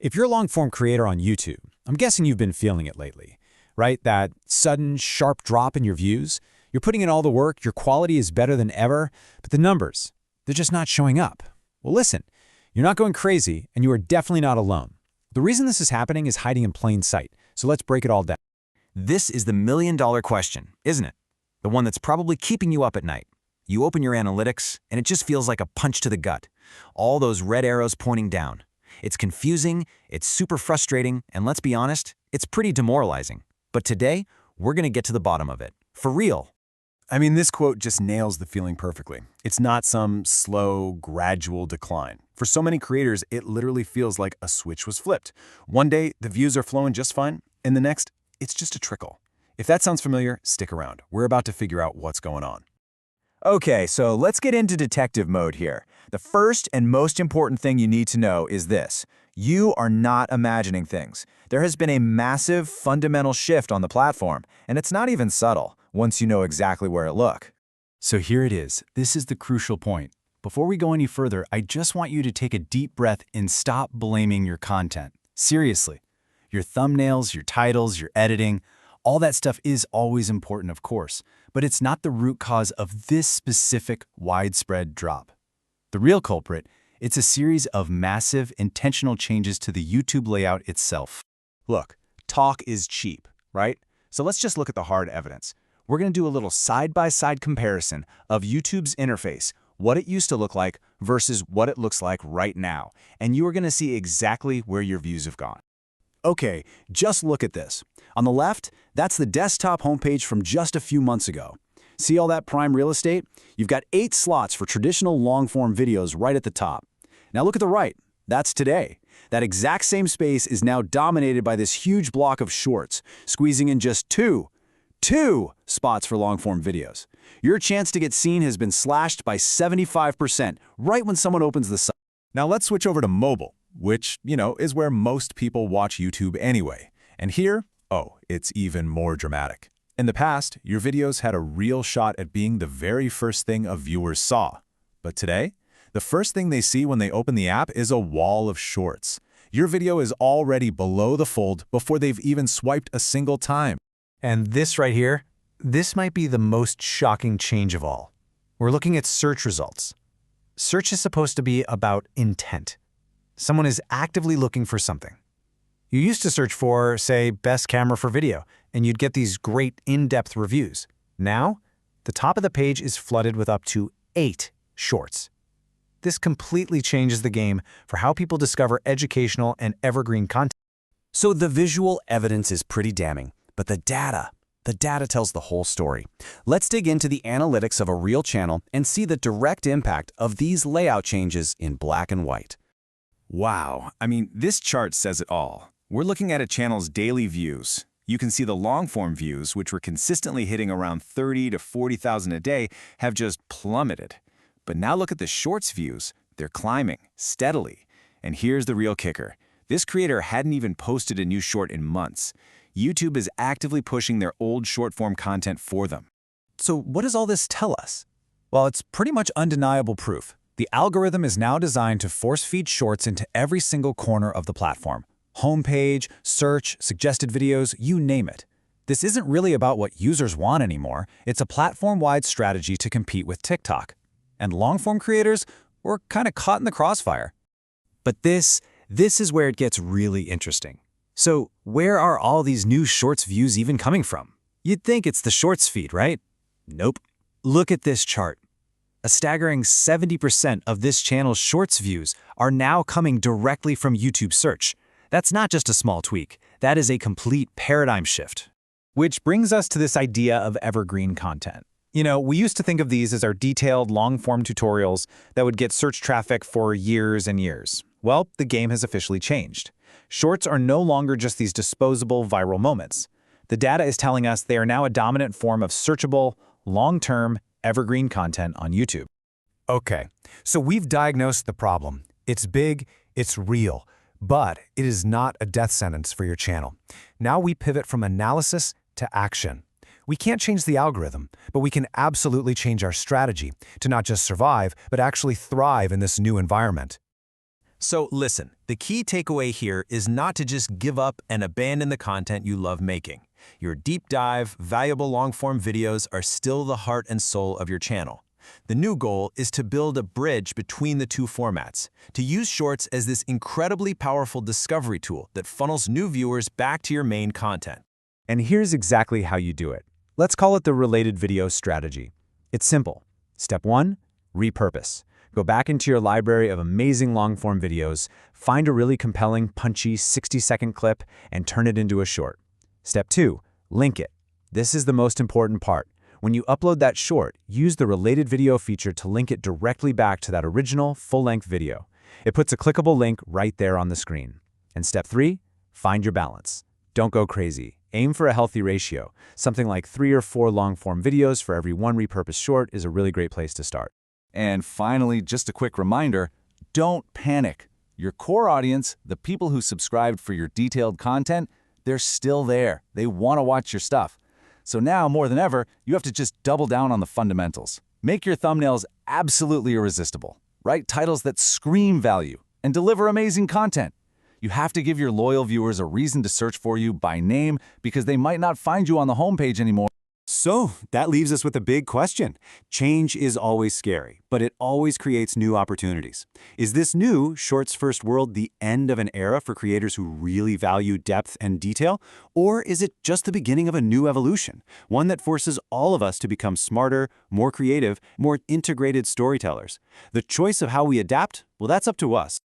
If you're a long-form creator on YouTube, I'm guessing you've been feeling it lately, right? That sudden, sharp drop in your views. You're putting in all the work, your quality is better than ever, but the numbers, they're just not showing up. Well, listen, you're not going crazy, and you are definitely not alone. The reason this is happening is hiding in plain sight, so let's break it all down. This is the million-dollar question, isn't it? The one that's probably keeping you up at night. You open your analytics, and it just feels like a punch to the gut. All those red arrows pointing down. It's confusing, it's super frustrating, and let's be honest, it's pretty demoralizing. But today, we're gonna get to the bottom of it. For real. I mean, this quote just nails the feeling perfectly. It's not some slow, gradual decline. For so many creators, it literally feels like a switch was flipped. One day, the views are flowing just fine, and the next, it's just a trickle. If that sounds familiar, stick around. We're about to figure out what's going on. Okay, so let's get into detective mode here. The first and most important thing you need to know is this. You are not imagining things. There has been a massive, fundamental shift on the platform, and it's not even subtle once you know exactly where to look. So here it is. This is the crucial point. Before we go any further, I just want you to take a deep breath and stop blaming your content. Seriously. Your thumbnails, your titles, your editing, all that stuff is always important, of course, but it's not the root cause of this specific widespread drop. The real culprit, it's a series of massive, intentional changes to the YouTube layout itself. Look, talk is cheap, right? So let's just look at the hard evidence. We're going to do a little side-by-side comparison of YouTube's interface, what it used to look like versus what it looks like right now, and you are going to see exactly where your views have gone. Okay, just look at this. On the left, that's the desktop homepage from just a few months ago. See all that prime real estate? You've got 8 slots for traditional long-form videos right at the top. Now look at the right. That's today. That exact same space is now dominated by this huge block of shorts, squeezing in just two spots for long-form videos. Your chance to get seen has been slashed by 75% right when someone opens the site. Now let's switch over to mobile, which, is where most people watch YouTube anyway. And here, it's even more dramatic. In the past, your videos had a real shot at being the very first thing a viewer saw. But today, the first thing they see when they open the app is a wall of shorts. Your video is already below the fold before they've even swiped a single time. And this right here, this might be the most shocking change of all. We're looking at search results. Search is supposed to be about intent. Someone is actively looking for something. You used to search for, say, best camera for video, and you'd get these great in-depth reviews. Now, the top of the page is flooded with up to 8 shorts. This completely changes the game for how people discover educational and evergreen content. So the visual evidence is pretty damning, but the data tells the whole story. Let's dig into the analytics of a real channel and see the direct impact of these layout changes in black and white. Wow, I mean, this chart says it all. We're looking at a channel's daily views. You can see the long-form views, which were consistently hitting around 30 to 40,000 a day, have just plummeted. But now look at the shorts views. They're climbing steadily. And here's the real kicker. This creator hadn't even posted a new short in months. YouTube is actively pushing their old short-form content for them. So what does all this tell us? Well, it's pretty much undeniable proof. The algorithm is now designed to force-feed shorts into every single corner of the platform. Homepage, search, suggested videos, you name it. This isn't really about what users want anymore. It's a platform-wide strategy to compete with TikTok. And long-form creators were kind of caught in the crossfire. But this is where it gets really interesting. So where are all these new shorts views even coming from? You'd think it's the shorts feed, right? Nope. Look at this chart. A staggering 70% of this channel's shorts views are now coming directly from YouTube search. That's not just a small tweak. That is a complete paradigm shift. Which brings us to this idea of evergreen content. We used to think of these as our detailed, long-form tutorials that would get search traffic for years and years. Well, the game has officially changed. Shorts are no longer just these disposable viral moments. The data is telling us they are now a dominant form of searchable, long-term, evergreen content on YouTube. Okay, so we've diagnosed the problem. It's big, it's real, but it is not a death sentence for your channel. Now we pivot from analysis to action. We can't change the algorithm, but we can absolutely change our strategy to not just survive, but actually thrive in this new environment. So listen, the key takeaway here is not to just give up and abandon the content you love making. Your deep dive, valuable long-form videos are still the heart and soul of your channel. The new goal is to build a bridge between the two formats, to use Shorts as this incredibly powerful discovery tool that funnels new viewers back to your main content. And here's exactly how you do it. Let's call it the related video strategy. It's simple. Step 1, repurpose. Go back into your library of amazing long-form videos, find a really compelling, punchy 60-second clip, and turn it into a short. Step 2, link it. This is the most important part. When you upload that short, use the related video feature to link it directly back to that original, full-length video. It puts a clickable link right there on the screen. And step 3, find your balance. Don't go crazy. Aim for a healthy ratio. Something like 3 or 4 long-form videos for every 1 repurposed short is a really great place to start. And finally, just a quick reminder, don't panic. Your core audience, the people who subscribed for your detailed content, they're still there. They want to watch your stuff. So now, more than ever, you have to just double down on the fundamentals. Make your thumbnails absolutely irresistible. Write titles that scream value and deliver amazing content. You have to give your loyal viewers a reason to search for you by name because they might not find you on the homepage anymore. So that leaves us with a big question. Change is always scary, but it always creates new opportunities. Is this new Shorts First world the end of an era for creators who really value depth and detail? Or is it just the beginning of a new evolution, one that forces all of us to become smarter, more creative, more integrated storytellers? The choice of how we adapt, well, that's up to us.